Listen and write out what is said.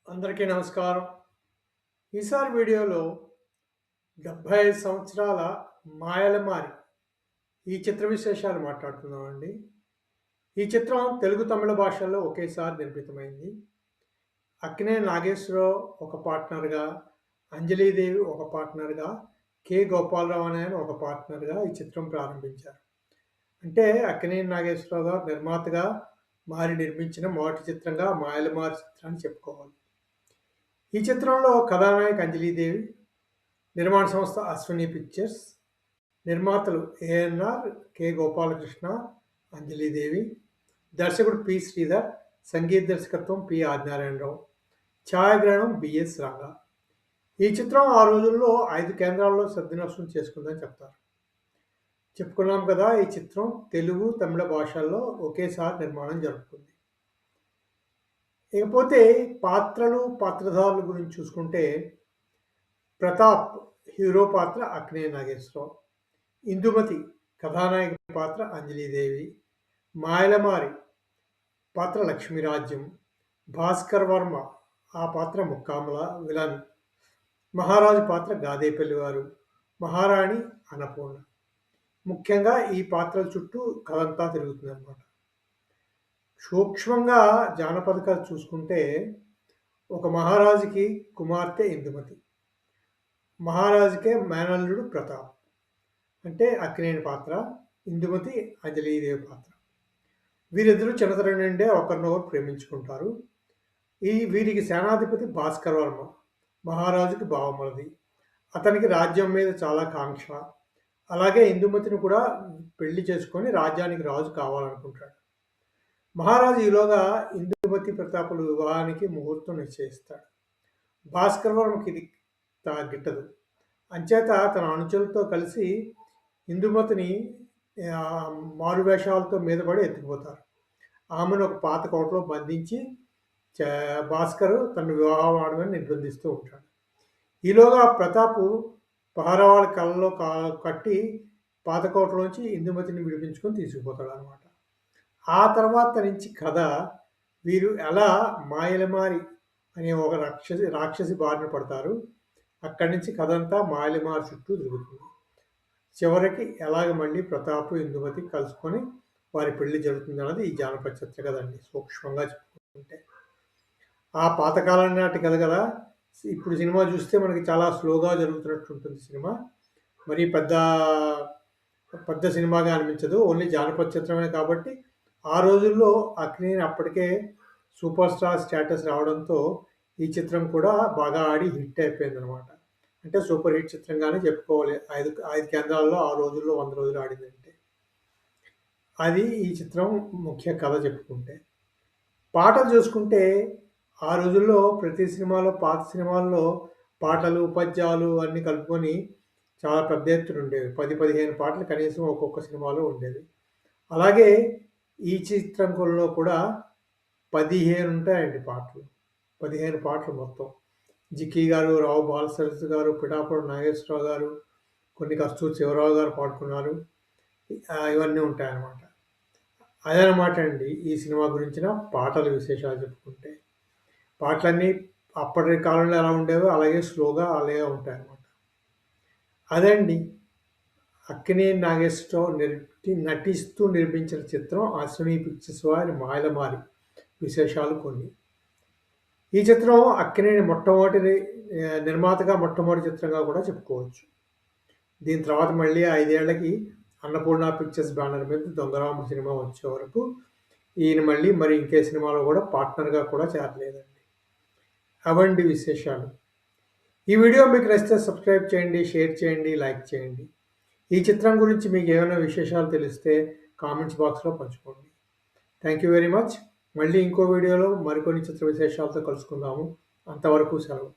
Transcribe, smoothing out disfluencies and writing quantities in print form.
అందరికీ నమస్కారం. ఈసారి వీడియోలో 75 సంవత్సరాల మాయలమారి ఈ చిత్ర విశేషాలు మాట్లాడుతున్నామండి. ఈ చిత్రం తెలుగు, తమిళ భాషల్లో ఒకేసారి నిర్మితమైంది. అక్కినేని నాగేశ్వరరావు ఒక పార్ట్నర్‌గా, అంజలీదేవి ఒక పార్ట్నర్‌గా, కె. గోపాలరావు అనే ఆయన ఒక పార్ట్నర్‌గా ఈ చిత్రం ప్రారంభించారు. అంటే అక్కినేని నాగేశ్వరరావు గారు నిర్మాతగా మారి నిర్మించిన మొదటి చిత్రంగా మాయలమారి చిత్రాన్ని చెప్పుకోవాలి. ఈ చిత్రంలో కథానాయక అంజలీదేవి, నిర్మాణ సంస్థ అశ్విని పిక్చర్స్, నిర్మాతలు ఏఎన్ఆర్, కె. గోపాలకృష్ణ, అంజలీదేవి, దర్శకుడు పి. శ్రీధర్, సంగీత దర్శకత్వం పి. ఆదినారాయణరావు, ఛాయాగ్రహణం బిఎస్ రంగా. ఈ చిత్రం ఆ రోజుల్లో 5 కేంద్రాల్లో సద్వినష్టం చేసుకుందని చెప్తారు. చెప్పుకున్నాం కదా, ఈ చిత్రం తెలుగు, తమిళ భాషల్లో ఒకేసారి నిర్మాణం జరుపుకుంది. ఇకపోతే పాత్రలు, పాత్రధారుల గురించి చూసుకుంటే ప్రతాప్ హీరో పాత్ర అక్కినేని నాగేశ్వరరావు, ఇందుమతి కథానాయక పాత్ర అంజలీదేవి, మాయలమారి పాత్ర లక్ష్మీరాజ్యం, భాస్కర్ వర్మ ఆ పాత్ర ముక్కామల విలన్, మహారాజు పాత్ర గాదేపల్లి వారు, మహారాణి అన్నపూర్ణ. ముఖ్యంగా ఈ పాత్రల చుట్టూ కథంతా తిరుగుతుందన్నమాట. సూక్ష్మంగా జానపద కథ చూసుకుంటే ఒక మహారాజుకి కుమార్తె ఇందుమతి, మహారాజుకే మేనల్లుడు ప్రతాప్, అంటే అక్కినేని పాత్ర, ఇందుమతి అంజలీదేవి పాత్ర. వీరిద్దరూ చిన్నతనం నుండే ఒకరినొకరు ప్రేమించుకుంటారు. వీరికి సేనాధిపతి భాస్కర్ వర్మ, మహారాజుకి బావమరిది. అతనికి రాజ్యం మీద చాలా కాంక్ష. అలాగే ఇందుమతిని కూడా పెళ్లి చేసుకొని రాజ్యానికి రాజు కావాలనుకుంటాడు. మహారాజు ఈలోగా ఇందుమతి ప్రతాపుల వివాహానికి ముహూర్తం నిశ్చయిస్తాడు. భాస్కర్ వర్మకి ఇది గిట్టదు. అంచేత తన అనుచరులతో కలిసి ఇందుమతిని మారువేషాలతో మీద పడి ఎత్తుకుపోతారు. ఆమెను ఒక పాత కోటలో బంధించి భాస్కర్ తన వివాహం ఆడమని నిర్బంధిస్తూ ఉంటాడు. ఈలోగా ప్రతాపు పహారవాళ్ళ కళ్ళలో కట్టి పాత కోటలోంచి ఇందుమతిని విడిపించుకొని తీసుకుపోతాడు అనమాట. ఆ తర్వాత నుంచి కథ వీరు ఎలా మాయలమారి అనే ఒక రాక్షసి బారిన పడతారు. అక్కడి నుంచి కథ అంతా మాయలమారి చుట్టూ తిరుగుతుంది. చివరికి ఎలాగ మళ్ళీ ప్రతాపు, ఇందుమతి కలుసుకొని వారి పెళ్లి జరుగుతుంది అన్నది ఈ జానపద చిత్ర కథండి, సూక్ష్మంగా చెప్పుకుంటే. ఆ పాతకాలం నాటి కథ కదా. ఇప్పుడు సినిమా చూస్తే మనకి చాలా స్లోగా జరుగుతున్నట్టు ఉంటుంది సినిమా. మరి పెద్ద సినిమాగా అనిపించదు. ఓన్లీ జానపద చిత్రమే కాబట్టి ఆ రోజుల్లో అక్కినేని అప్పటికే సూపర్ స్టార్ స్టేటస్ రావడంతో ఈ చిత్రం కూడా బాగా ఆడి హిట్ అయిపోయిందనమాట. అంటే సూపర్ హిట్ చిత్రంగానే చెప్పుకోవాలి. 5 కేంద్రాల్లో ఆ రోజుల్లో 100 రోజులు ఆడిందంటే. అది ఈ చిత్రం ముఖ్య కథ చెప్పుకుంటే. పాటలు చూసుకుంటే ఆ రోజుల్లో ప్రతి సినిమాలో, పాత సినిమాల్లో పాటలు, పద్యాలు అన్నీ కలుపుకొని చాలా పెద్ద ఎత్తున ఉండేవి. 10-15 పాటలు కనీసం ఒక్కొక్క సినిమాలో ఉండేవి. అలాగే ఈ చిత్రంలో కూడా 15 ఉంటాయండి పాటలు. 15 పాటలు మొత్తం. జిక్కీ గారు, రావు బాలసరస్సు గారు, పిఠాపురం నాగేశ్వరరావు గారు, కొన్ని కస్తూరి శివరావు గారు పాడుకున్నారు. ఇవన్నీ ఉంటాయన్నమాట. అదనమాట అండి ఈ సినిమా గురించిన పాటల విశేషాలు చెప్పుకుంటే. పాటలన్నీ అప్పటి కాలంలో ఎలా ఉండేవో అలాగే స్లోగా అలాగే ఉంటాయన్నమాట. అదండి అక్కినేని నాగేశ్వరరావు నటిస్తూ నిర్మించిన చిత్రం అశ్విని పిక్చర్స్ వారి మాయలమారి విశేషాలు కొన్ని. ఈ చిత్రం అక్కినేని నిర్మాతగా మొట్టమొదటి చిత్రంగా కూడా చెప్పుకోవచ్చు. దీని తర్వాత మళ్ళీ 5 ఏళ్లకి అన్నపూర్ణ పిక్చర్స్ బ్యానర్ మీద దొంగరాముడు సినిమా వచ్చే వరకు ఈయన మళ్ళీ మరి ఇంకే సినిమాలో కూడా పార్ట్నర్గా కూడా చేరలేదండి. అవండి విశేషాలు. ఈ వీడియో మీకు నచ్చితే సబ్స్క్రైబ్ చేయండి, షేర్ చేయండి, లైక్ చేయండి. ఈ చిత్రం గురించి మీకు ఏమైనా విశేషాలు తెలిస్తే కామెంట్స్ బాక్స్లో పంచుకోండి. Thank you very much. మళ్ళీ ఇంకో వీడియోలో మరికొన్ని చిత్ర విశేషాలతో కలుసుకుందాము. అంతవరకు సెలవు.